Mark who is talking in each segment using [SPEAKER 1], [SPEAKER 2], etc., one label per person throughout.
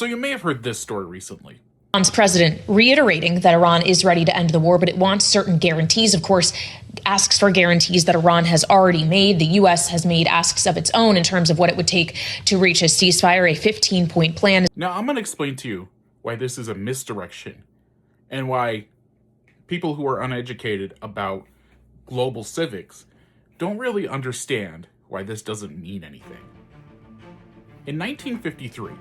[SPEAKER 1] So you may have heard this story recently.
[SPEAKER 2] Iran's president reiterating that Iran is ready to end the war, but it wants certain guarantees. Of course, asks for guarantees that Iran has already made. The U.S. has made asks of its own in terms of what it would take to reach a ceasefire, a 15-point plan.
[SPEAKER 1] Now, I'm going to explain to you why this is a misdirection and why people who are uneducated about global civics don't really understand why this doesn't mean anything. In 1953,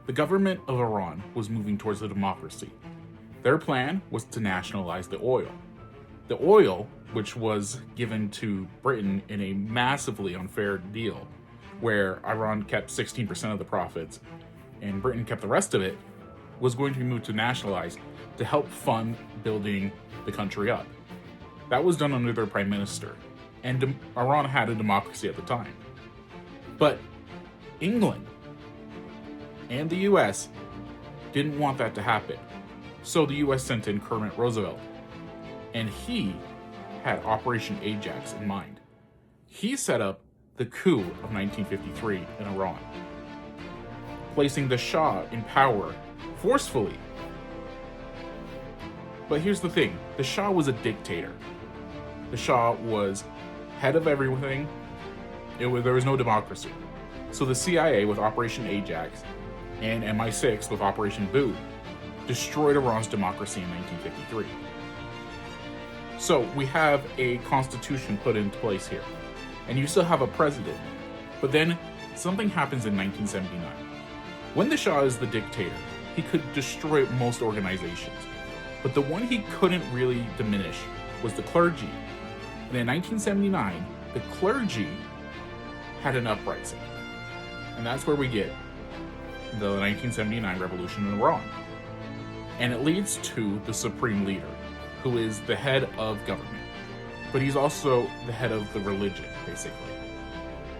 [SPEAKER 1] the government of Iran was moving towards a democracy. Their plan was to nationalize the oil. The oil, which was given to Britain in a massively unfair deal, where Iran kept 16% of the profits and Britain kept the rest of it, was going to be moved to nationalize to help fund building the country up. That was done under their prime minister, and Iran had a democracy at the time. But England and the US didn't want that to happen. So the US sent in Kermit Roosevelt, and he had Operation Ajax in mind. He set up the coup of 1953 in Iran, placing the Shah in power forcefully. But here's the thing, the Shah was a dictator. The Shah was head of everything. There was no democracy. So the CIA with Operation Ajax and MI6 with Operation Boot destroyed Iran's democracy in 1953. So we have a constitution put into place here, and you still have a president. But then something happens in 1979. When the Shah is the dictator, he could destroy most organizations. But the one he couldn't really diminish was the clergy. And in 1979, the clergy had an uprising. And that's where we get the 1979 revolution in Iran. And it leads to the supreme leader, who is the head of government. But he's also the head of the religion, basically.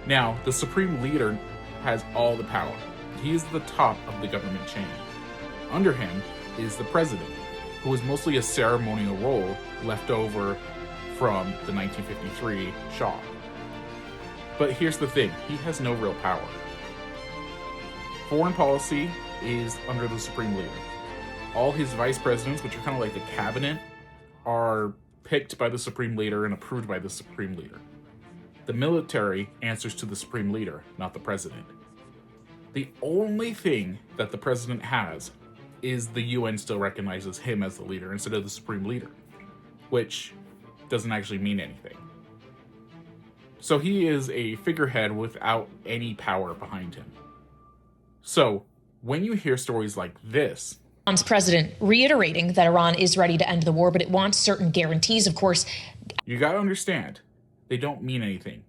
[SPEAKER 1] Now, the supreme leader has all the power. He is the top of the government chain. Under him is the president, who is mostly a ceremonial role left over from the 1953 Shah. But here's the thing, he has no real power. Foreign policy is under the supreme leader. All his vice presidents, which are kind of like the cabinet, are picked by the supreme leader and approved by the supreme leader. The military answers to the supreme leader, not the president. The only thing that the president has is the UN still recognizes him as the leader instead of the supreme leader, which doesn't actually mean anything. So he is a figurehead without any power behind him. So when you hear stories like this,
[SPEAKER 2] Iran's president reiterating that Iran is ready to end the war, but it wants certain guarantees. Of course,
[SPEAKER 1] you got to understand, they don't mean anything.